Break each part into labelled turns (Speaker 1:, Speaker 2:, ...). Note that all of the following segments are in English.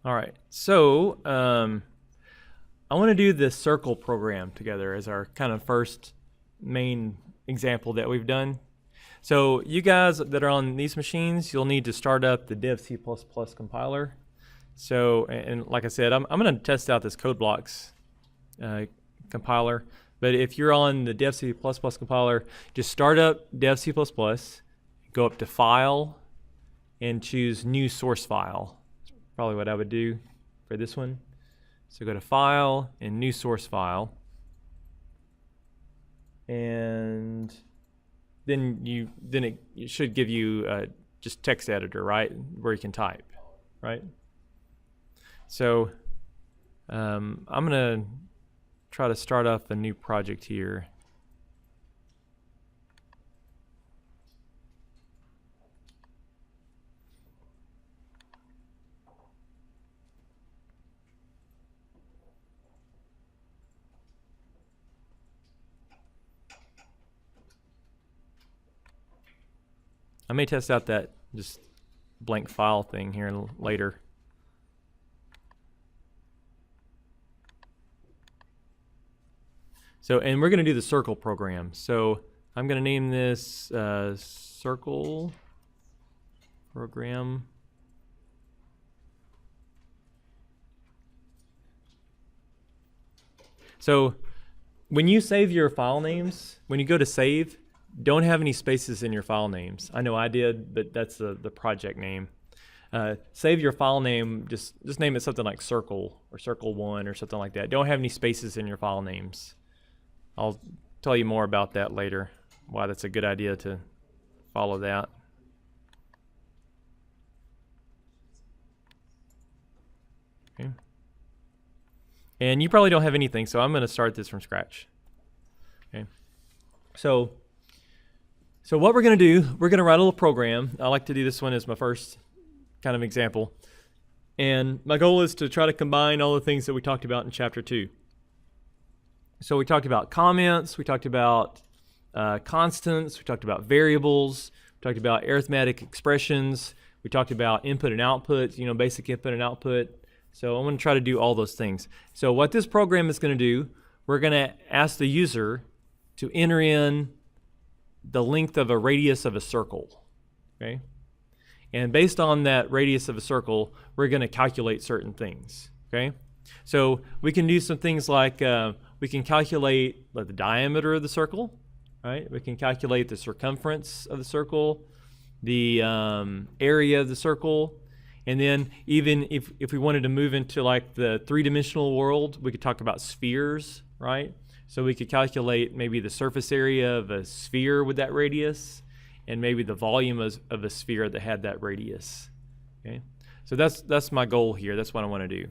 Speaker 1: All right, so I want to do this circle program together as our kind of first main example that we've done. So you guys that are on these machines, you'll need to start up the dev C++ compiler. So, and like I said, I'm going to test out this CodeBlocks compiler. But if you're on the dev C++ compiler, just start up dev C++, go up to File, and choose New Source File. That's probably what I would do for this one. So go to File and New Source File. And then it should give you just text editor, right, where you can type, right? So I'm going to try to start up a new project here. I may test out that just blank file thing here later. So, and we're going to do the circle program. So I'm going to name this circle program. So when you save your file names, when you go to save, don't have any spaces in your file names. I know I did, but that's the project name. Save your file name, just name it something like circle or circle1 or something like that. Don't have any spaces in your file names. I'll tell you more about that later, why that's a good idea to follow that. Okay. And you probably don't have anything, so I'm going to start this from scratch. Okay. So what we're going to do, we're going to write a little program. I like to do this one as my first kind of example. And my goal is to try to combine all the things that we talked about in chapter 2. So we talked about comments, we talked about constants, we talked about variables, we talked about arithmetic expressions, we talked about input and output, basic input and output. So I'm going to try to do all those things. So what this program is going to do, we're going to ask the user to enter in the length of a radius of a circle, okay? And based on that radius of a circle, we're going to calculate certain things, okay? So we can do some things like we can calculate the diameter of the circle, right? We can calculate the circumference of the circle, the area of the circle, and then even if we wanted to move into like the three-dimensional world, we could talk about spheres, right? So we could calculate maybe the surface area of a sphere with that radius, and maybe the volume of a sphere that had that radius. Okay, so that's my goal here. That's what I want to do.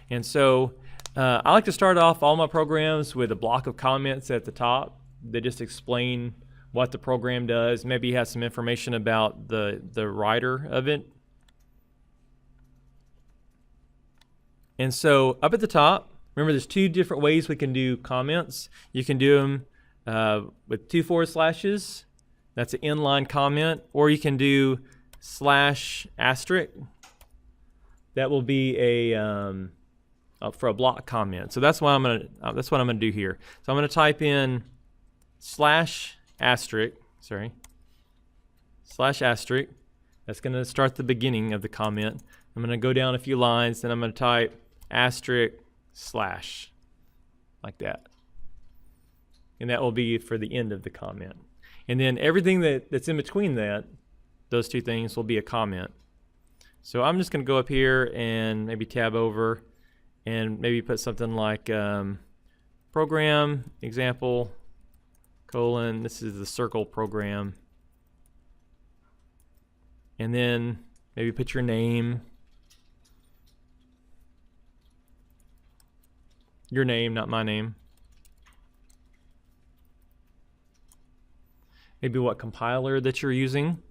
Speaker 1: And so I like to start off all my programs with a block of comments at the top that just explain what the program does. Maybe have some information about the writer of it. And so up at the top, remember there's two different ways we can do comments. You can do them with 2 forward slashes. That's an inline comment. Or you can do /*. That will be a for a block comment. So that's what I'm gonna do here. So I'm gonna type in /*. That's gonna start the beginning of the comment. I'm gonna go down a few lines, then I'm gonna type */ like that. And that will be for the end of the comment. And then everything that's in between those two things will be a comment. So I'm just going to go up here and maybe tab over and maybe put something like program example : this is the circle program. And then maybe put your name. Your name, not my name. Maybe what compiler that you're using.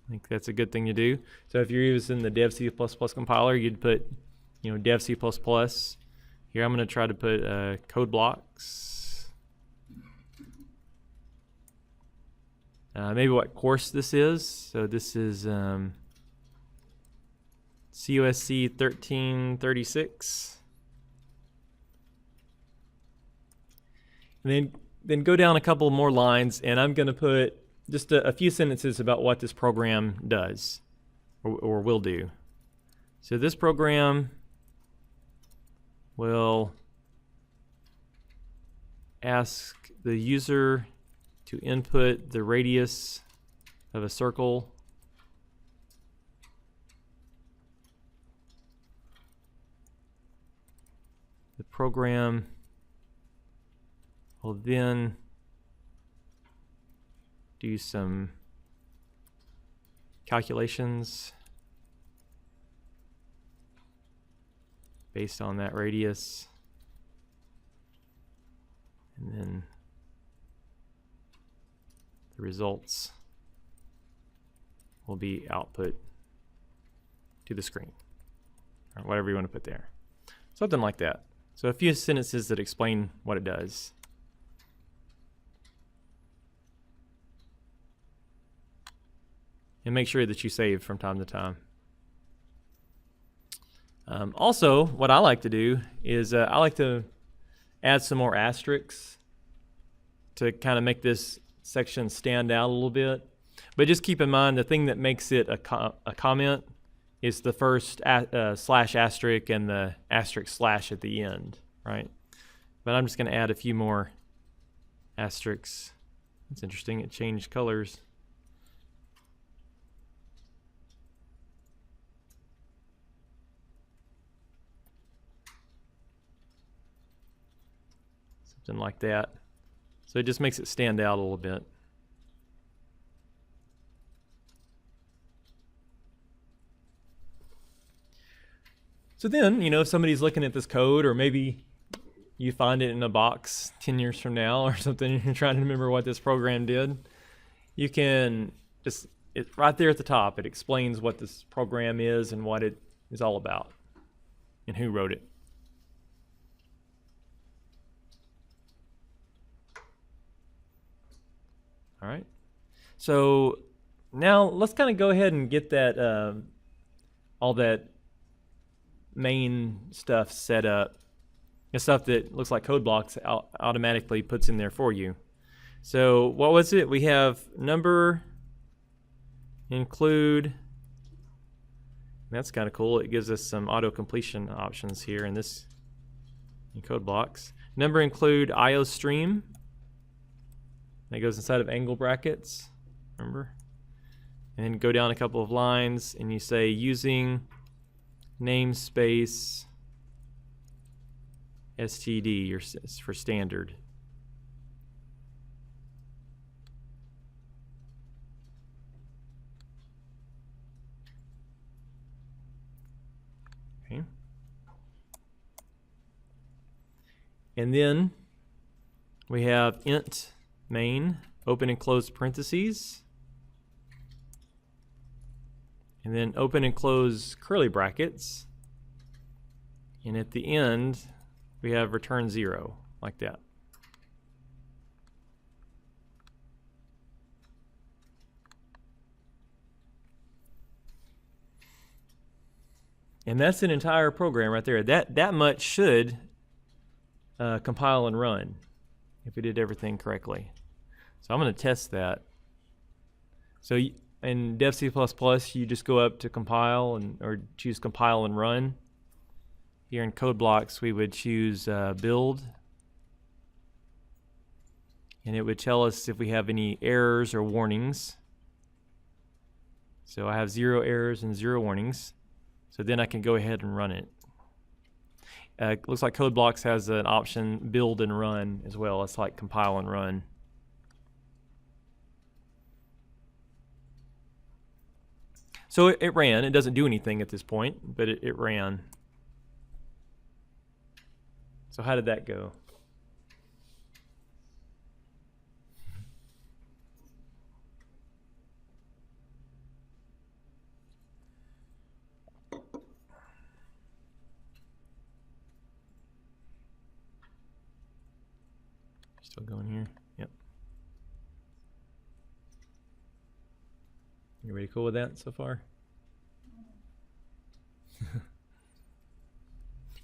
Speaker 1: I think that's a good thing to do. So if you're using the dev C++ compiler, you'd put, dev C++. Here I'm going to try to put CodeBlocks. Maybe what course this is. So this is COSC 1336. And then go down a couple more lines, and I'm going to put just a few sentences about what this program does or will do. So this program will ask the user to input the radius of a circle the program will then do some calculations based on that radius, and then the results will be output to the screen, or whatever you want to put there. Something like that. So a few sentences that explain what it does. And make sure that you save from time to time. Also, what I like to do is I like to add some more asterisks to kind of make this section stand out a little bit. But just keep in mind, the thing that makes it a comment is the first slash asterisk and the asterisk slash at the end, right? But I'm just going to add a few more asterisks. That's interesting. It changed colors. Something like that. So it just makes it stand out a little bit. So then, if somebody's looking at this code, or maybe you find it in a box 10 years from now or something, and you're trying to remember what this program did, you can just, right there at the top, it explains what this program is and what it is all about and who wrote it. All right. So now let's kind of go ahead and get that all that main stuff set up. The stuff that looks like code blocks automatically puts in there for you. So what was it? We have number, include. That's kind of cool. It gives us some auto completion options here in this in code blocks. Number, include IO stream. That goes inside of angle brackets, remember? And then go down a couple of lines and you say using namespace std for standard. Okay. And then we have int main, open and close parentheses, and then open and close curly brackets, and at the end we have return 0, like that. And that's an entire program right there. That much should compile and run if we did everything correctly. So I'm going to test that. So in Dev C++, you just go up to compile or choose compile and run. Here in code blocks, we would choose build. And it would tell us if we have any errors or warnings. So I have 0 errors and 0 warnings. So then I can go ahead and run it. Looks like code blocks has an option build and run as well. It's like compile and run. So it ran. It doesn't do anything at this point, but it ran. So how did that go? Still going here? Yep. Everybody cool with that so far?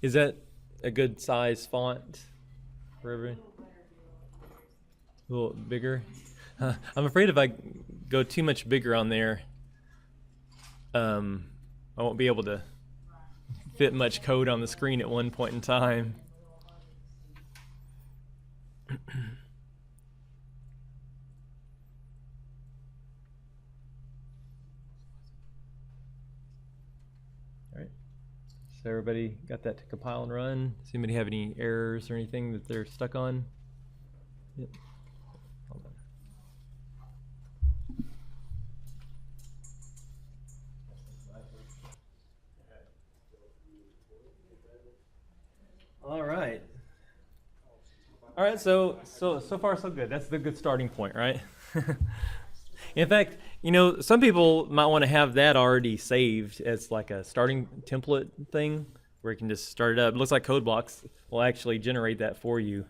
Speaker 1: Is that a good size font for everyone? A little bigger? I'm afraid if I go too much bigger on there, I won't be able to fit much code on the screen at one point in time. All right. So everybody got that to compile and run? Does anybody have any errors or anything that they're stuck on? Yep. Hold on. All right. All right, so far so good. That's the good starting point, right? In fact, you know, some people might want to have that already saved as like a starting template thing where you can just start it up. It looks like CodeBlocks will actually generate that for you,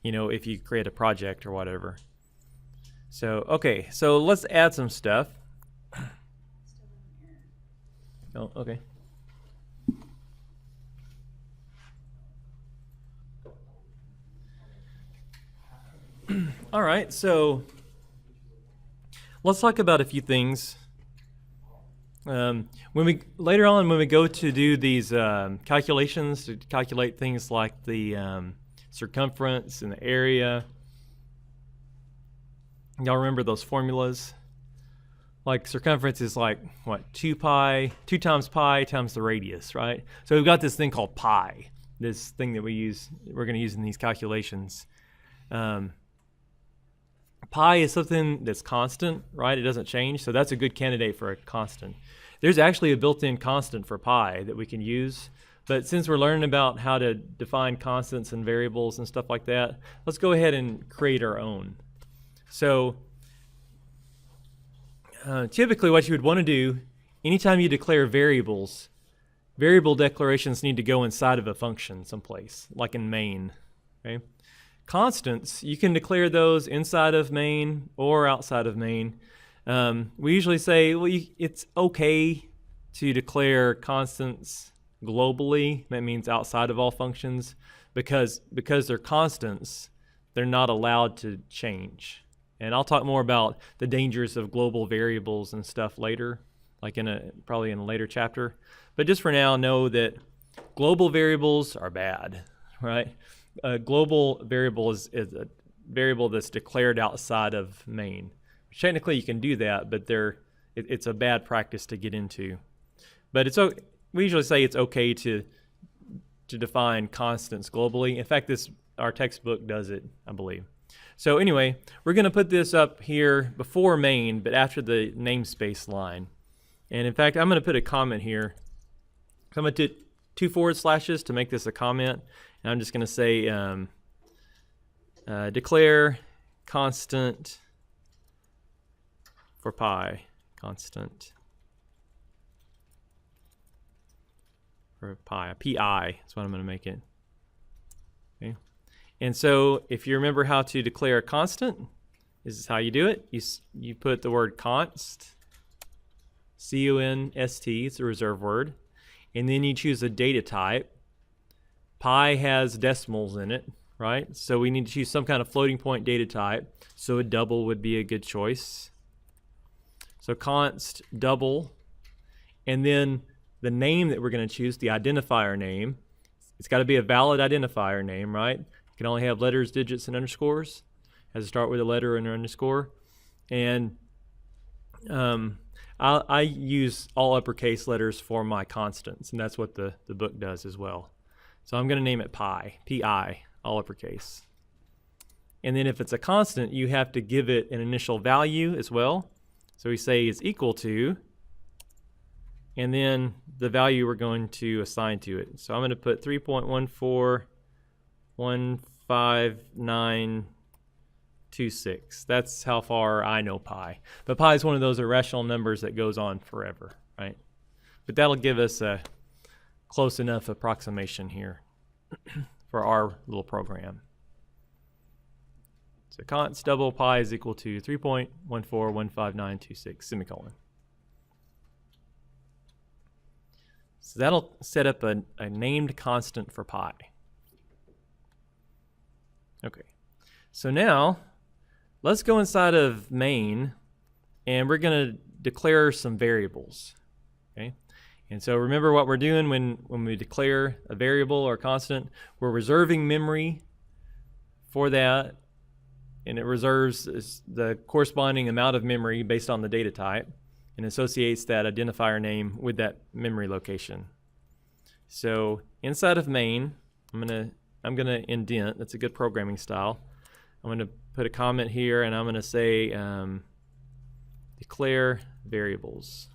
Speaker 1: you know, if you create a project or whatever. So, okay, so let's add some stuff. Oh, okay. All right, so let's talk about a few things. When we later on, when we go to do these calculations to calculate things like the circumference and the area, y'all remember those formulas? Like circumference is like what, 2 times pi times the radius, right? So we've got this thing called pi, this thing that we're going to use in these calculations. Pi is something that's constant, right? It doesn't change, so that's a good candidate for a constant. There's actually a built-in constant for pi that we can use, but since we're learning about how to define constants and variables and stuff like that, let's go ahead and create our own. So typically what you would want to do, anytime you declare variables, variable declarations need to go inside of a function someplace, like in main, okay? Constants, you can declare those inside of main or outside of main. We usually say, well, it's okay to declare constants globally. That means outside of all functions, because they're constants, they're not allowed to change. And I'll talk more about the dangers of global variables and stuff later, like probably in a later chapter. But just for now, know that global variables are bad, right? A global variable is a variable that's declared outside of main. Technically, you can do that, but it's a bad practice to get into. But we usually say it's okay to define constants globally. In fact, our textbook does it, I believe. So anyway, we're going to put this up here before main, but after the namespace line. And in fact, I'm going to put a comment here. So I'm going to do 2 forward slashes to make this a comment. And I'm just going to say declare constant for pi, constant for pi, pi is what I'm going to make it. Okay. And so if you remember how to declare a constant, this is how you do it. You put the word const, C-O-N-S-T, it's a reserved word, and then you choose a data type. Pi has decimals in it, right? So we need to choose some kind of floating point data type. So a double would be a good choice. So const double, and then the name that we're going to choose, the identifier name, it's got to be a valid identifier name, right? It can only have letters, digits, and underscores. It has to start with a letter and an underscore. And I use all uppercase letters for my constants, and that's what the book does as well. So I'm going to name it pi, P-I, all uppercase. And then if it's a constant, you have to give it an initial value as well. So we say is equal to, and then the value we're going to assign to it. So I'm going to put 3.1415926. That's how far I know pi. But pi is one of those irrational numbers that goes on forever, right? But that'll give us a close enough approximation here for our little program. So const double pi is equal to 3.1415926, semicolon. So that'll set up a named constant for pi. Okay, so now let's go inside of main, and we're going to declare some variables. Okay, and so remember what we're doing when we declare a variable or constant. We're reserving memory for that, and it reserves the corresponding amount of memory based on the data type, and associates that identifier name with that memory location. So inside of main, I'm gonna indent. That's a good programming style. I'm gonna put a comment here, and I'm gonna say declare variables.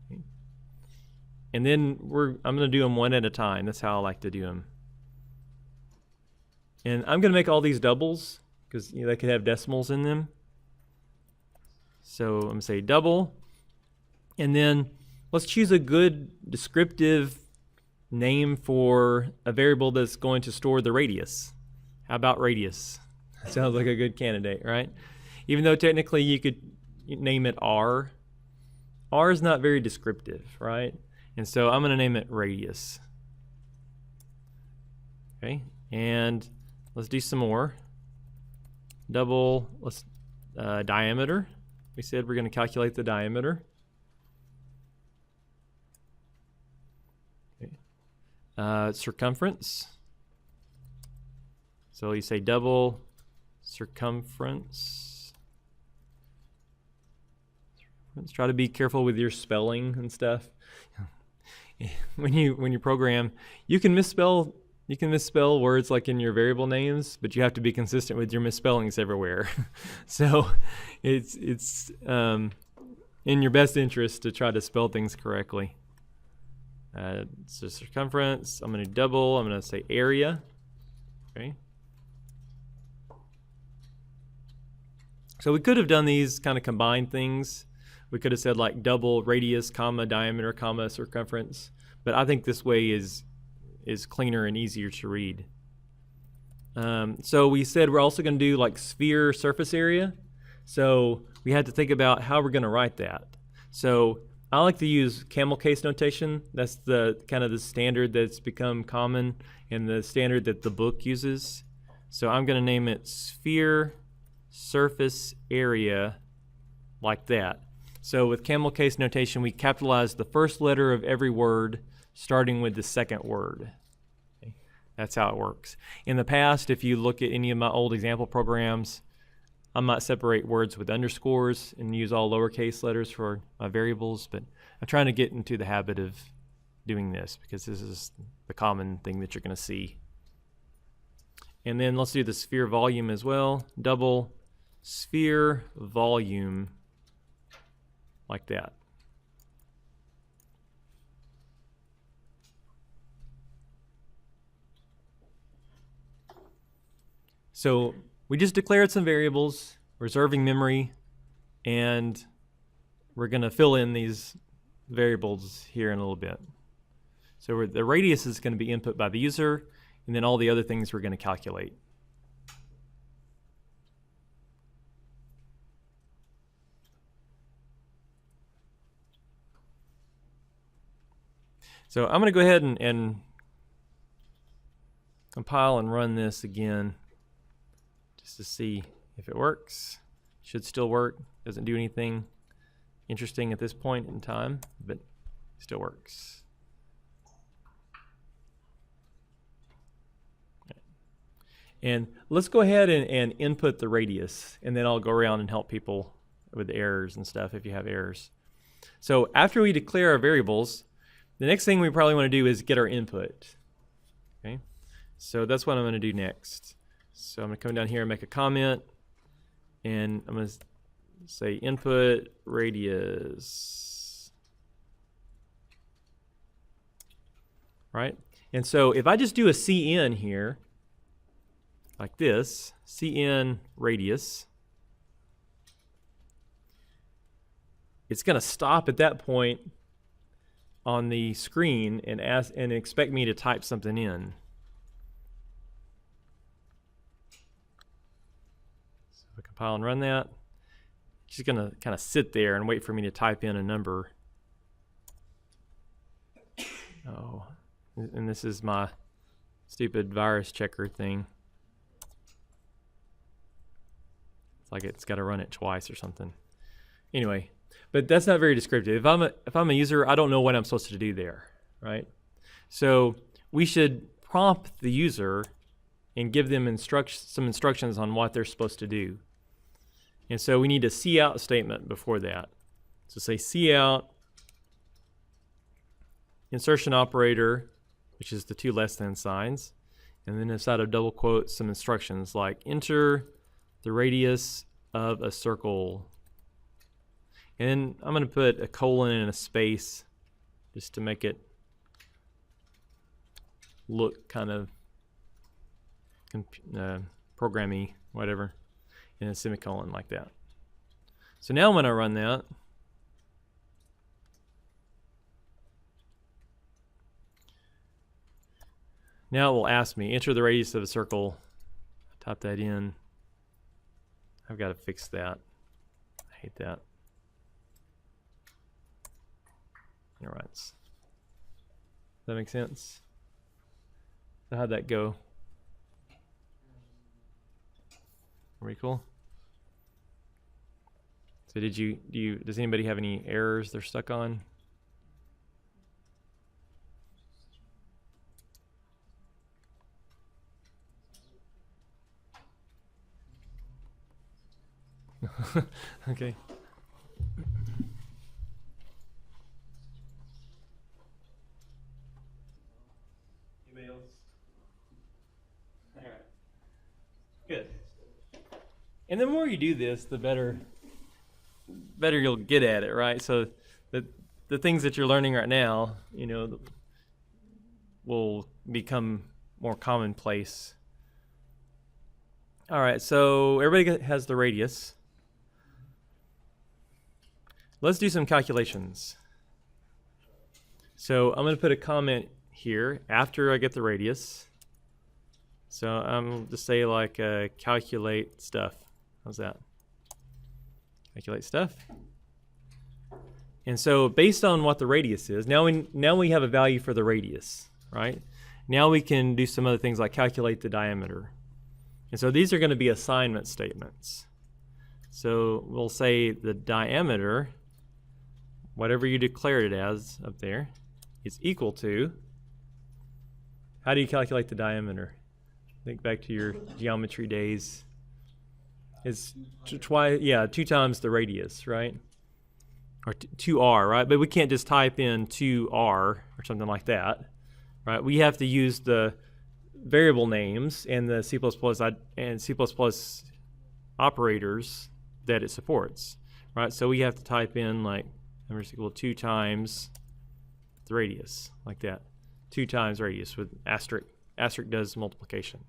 Speaker 1: Okay. And then I'm gonna do them one at a time. That's how I like to do them. And I'm gonna make all these doubles because they could have decimals in them. So I'm going to say double, and then let's choose a good descriptive name for a variable that's going to store the radius. How about radius? Sounds like a good candidate, right? Even though technically you could name it R. R is not very descriptive, right? And so I'm going to name it radius. Okay, and let's do some more. Double, let's diameter. We said we're going to calculate the diameter. Okay. Circumference. So you say double circumference. Let's try to be careful with your spelling and stuff. when you program, you can misspell words like in your variable names, but you have to be consistent with your misspellings everywhere. So it's in your best interest to try to spell things correctly. So circumference, I'm going to double, I'm going to say area. Okay. So we could have done these kind of combined things. We could have said like double radius, comma, diameter, comma, circumference. But I think this way is cleaner and easier to read. So we said we're also going to do like sphere surface area. So we had to think about how we're going to write that. So I like to use camel case notation. That's the kind of the standard that's become common and the standard that the book uses. So I'm going to name it sphere surface area like that. So with camel case notation, we capitalize the first letter of every word starting with the second word. Okay. That's how it works. In the past, if you look at any of my old example programs, I might separate words with underscores and use all lowercase letters for my variables, but I'm trying to get into the habit of doing this because this is the common thing that you're going to see. And then let's do the sphere volume as well. Double sphere volume like that. So we just declared some variables, reserving memory, and we're going to fill in these variables here in a little bit. So the radius is going to be input by the user, and then all the other things we're going to calculate. So I'm going to go ahead and compile and run this again just to see if it works. Should still work. Doesn't do anything interesting at this point in time, but still works. And let's go ahead and input the radius, and then I'll go around and help people with errors and stuff if you have errors. So after we declare our variables, the next thing we probably want to do is get our input. Okay, so that's what I'm going to do next. So I'm going to come down here and make a comment, and I'm going to say input radius. Right? And so if I just do a CN here, like this, CN radius, it's going to stop at that point on the screen and expect me to type something in. So I compile and run that. It's just going to kind of sit there and wait for me to type in a number. Oh, and this is my stupid virus checker thing. It's like it's got to run it twice or something. Anyway, but that's not very descriptive. If I'm a user, I don't know what I'm supposed to do there, right? So we should prompt the user and give them some instructions on what they're supposed to do. And so we need a cout statement before that. So say cout insertion operator, which is the two less than signs, and then inside of double quotes some instructions like enter the radius of a circle. And I'm going to put a colon and a space just to make it look kind of programmy, whatever, and a semicolon like that. So now when I run that, now it will ask me, enter the radius of a circle. Type that in. I've got to fix that. I hate that. All right. Does that make sense? So how'd that go? Pretty cool. So does anybody have any errors they're stuck on? Okay. Anybody else? All right. Good. And the more you do this, the better you'll get at it, right? So the things that you're learning right now, will become more commonplace. All right, so everybody has the radius. Let's do some calculations. So I'm going to put a comment here after I get the radius. So I'm just say like calculate stuff. How's that? Calculate stuff. And so based on what the radius is, now we have a value for the radius, right? Now we can do some other things like calculate the diameter. And so these are going to be assignment statements. So we'll say the diameter, whatever you declared it as up there, is equal to, how do you calculate the diameter? Think back to your geometry days. It's 2 times the radius, right? Or 2r, right? But we can't just type in 2r or something like that, right? We have to use the variable names and the C++ and C++ operators that it supports, right? So we have to type in like number is equal to 2 times the radius, like that. 2 times radius with asterisk. Asterisk does multiplication.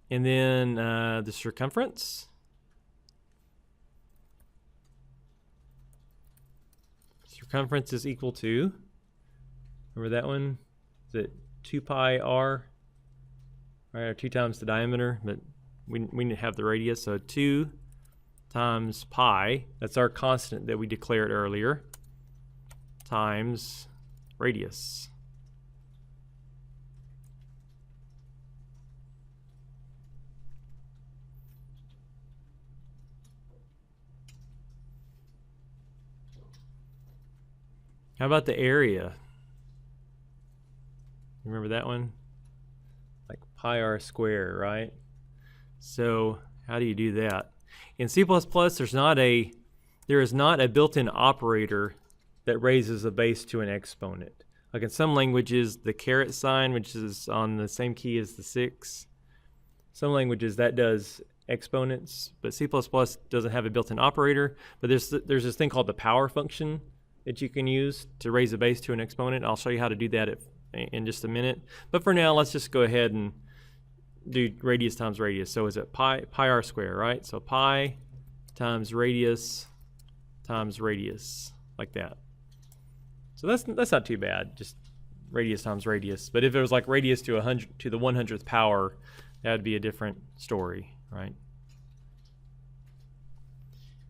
Speaker 1: And then the circumference. Circumference is equal to, remember that one? Is it 2 pi r? Right, or 2 times the diameter, but we have the radius, so 2 times pi, that's our constant that we declared earlier, times radius. How about the area? Remember that one? Like pi r squared, right? So how do you do that? In C++, there is not a built-in operator that raises a base to an exponent. Like in some languages, the caret sign, which is on the same key as the 6, some languages that does exponents, but C++ doesn't have a built-in operator. But there's this thing called the power function that you can use to raise a base to an exponent. I'll show you how to do that in just a minute. But for now, let's just go ahead and do radius times radius. So is it pi r squared, right? So pi times radius, like that. So that's not too bad, just radius times radius. But if it was like radius to the 100th power, that would be a different story, right?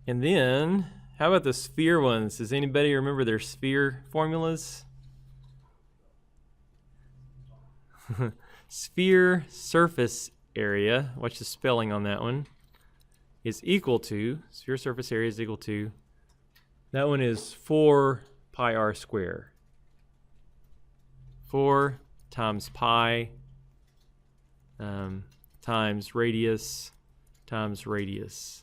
Speaker 1: And then, how about the sphere ones? Does anybody remember their sphere formulas? Sphere surface area, watch the spelling on that one, is equal to, sphere surface area is equal to, that one is 4 pi r squared. 4 times pi times radius times radius.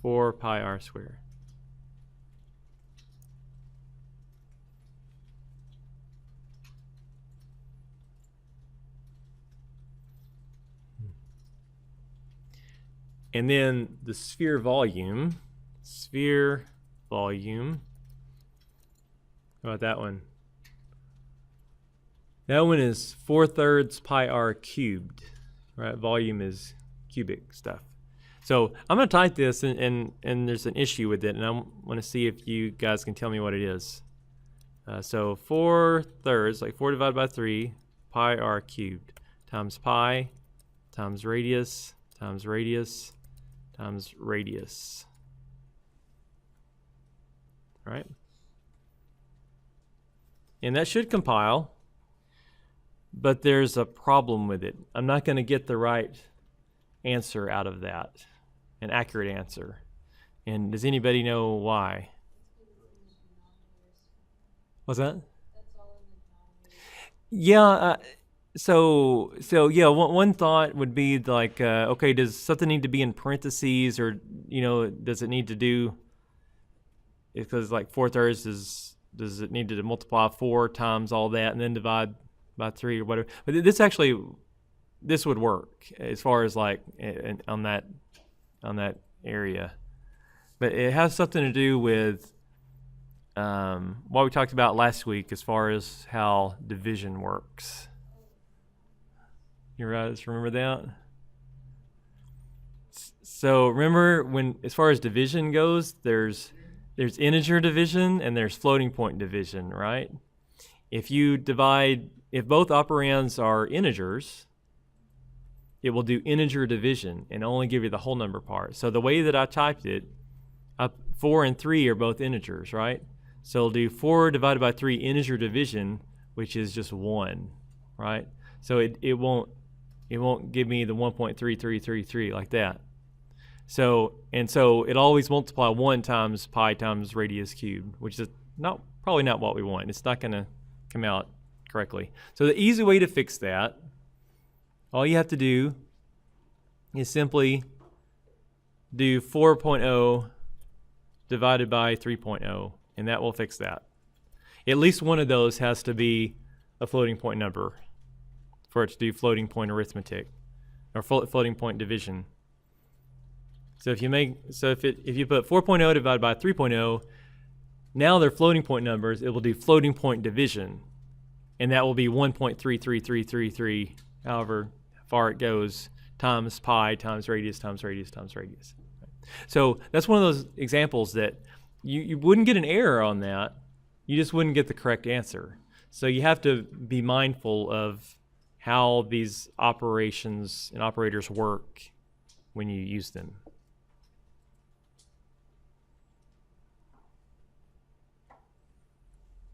Speaker 1: 4 pi r squared. And then the sphere volume, how about that one? That one is 4/3 pi r cubed, right? Volume is cubic stuff. So I'm going to type this, and there's an issue with it, and I want to see if you guys can tell me what it is. So 4/3, like 4 divided by 3, pi r cubed, times pi, times radius, times radius, times radius. All right? And that should compile, but there's a problem with it. I'm not going to get the right answer out of that, an accurate answer. And does anybody know why? What's that? Yeah, so yeah, one thought would be like, okay, does something need to be in parentheses, or does it need to do? Because like 4/3 does it need to multiply 4 times all that and then divide by 3 or whatever? But this would work as far as like on that area, but it has something to do with what we talked about last week as far as how division works. You guys remember that? So remember, as far as division goes, there's integer division and there's floating point division, right? If both operands are integers, it will do integer division and only give you the whole number part. So the way that I typed it, 4 and 3 are both integers, right? So it'll do 4 divided by 3 integer division, which is just 1, right? So it won't give me the 1.3333 like that. So it always multiply 1 times pi times radius cubed, which is probably not what we want. It's not going to come out correctly. So the easy way to fix that, all you have to do is simply do 4.0 divided by 3.0, and that will fix that. At least one of those has to be a floating point number for it to do floating point arithmetic or floating point division. So if you put 4.0 divided by 3.0, now they're floating point numbers, it will do floating point division, and that will be 1.33333, however far it goes, times pi times radius times radius times radius. So that's one of those examples that you wouldn't get an error on that, you just wouldn't get the correct answer. So you have to be mindful of how these operations and operators work when you use them.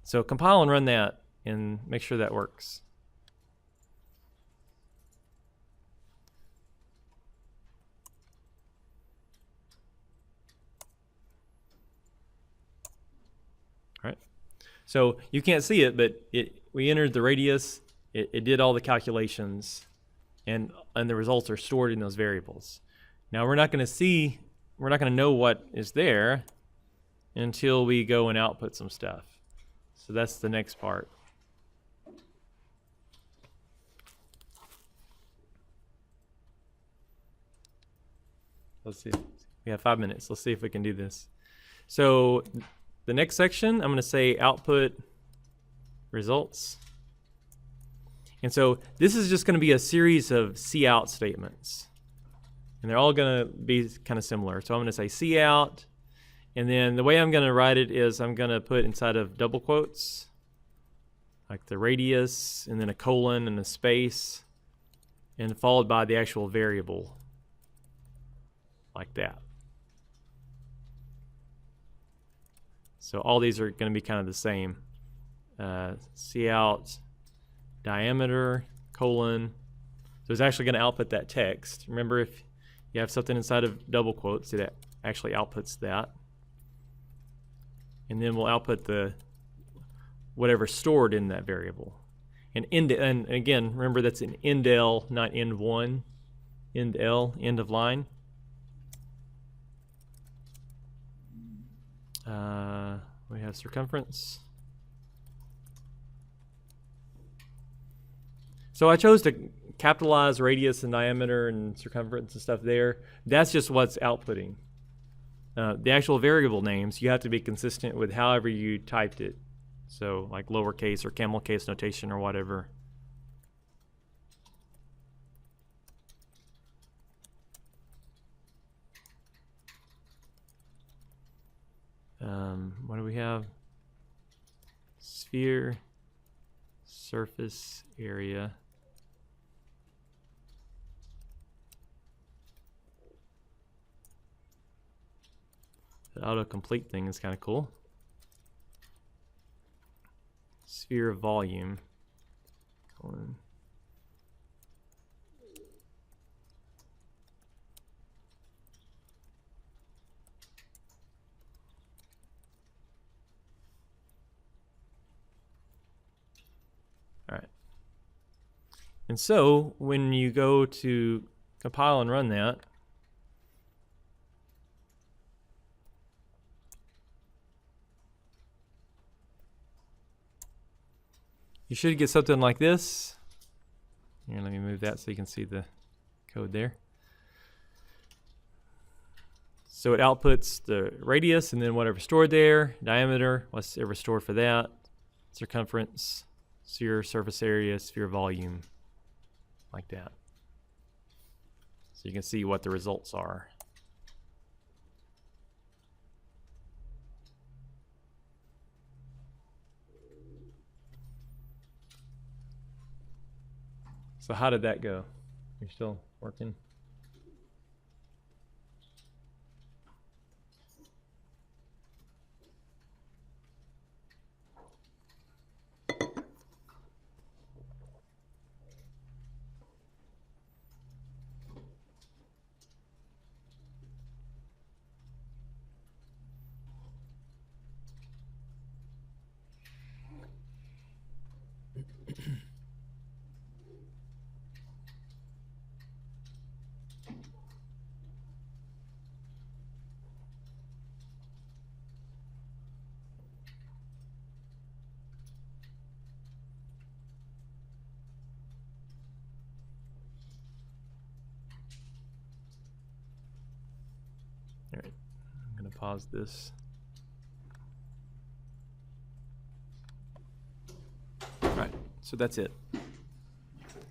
Speaker 1: So compile and run that and make sure that works. All right. So you can't see it, but we entered the radius. It did all the calculations, and the results are stored in those variables. Now we're not going to know what is there until we go and output some stuff. So that's the next part. Let's see. We have 5 minutes. Let's see if we can do this. So the next section, I'm going to say output results. And so this is just going to be a series of cout statements. And they're all going to be kind of similar. So I'm going to say cout. And then the way I'm going to write it is I'm going to put inside of double quotes, like the radius, and then a colon and a space, and followed by the actual variable, like that. So all these are going to be kind of the same. Cout diameter colon. So it's actually going to output that text. Remember, if you have something inside of double quotes, it actually outputs that. And then we'll output the whatever stored in that variable. And again, remember that's an end-L, not end-1. End-L, end of line. We have circumference. So I chose to capitalize radius and diameter and circumference and stuff there. That's just what's outputting. The actual variable names, you have to be consistent with however you typed it. So like lowercase or camel case notation or whatever. What do we have? Sphere, surface area. The autocomplete thing is kind of cool. Sphere volume. Colon. All right. And so when you go to compile and run that, you should get something like this. Here, let me move that so you can see the code there. So it outputs the radius and then whatever stored there, diameter, what's ever stored for that, circumference, sphere surface area, sphere volume, like that. So you can see what the results are. So how did that go? You're still working? All right, I'm going to pause this. All right, so that's it.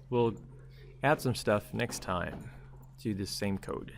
Speaker 1: We'll add some stuff next time to this same code.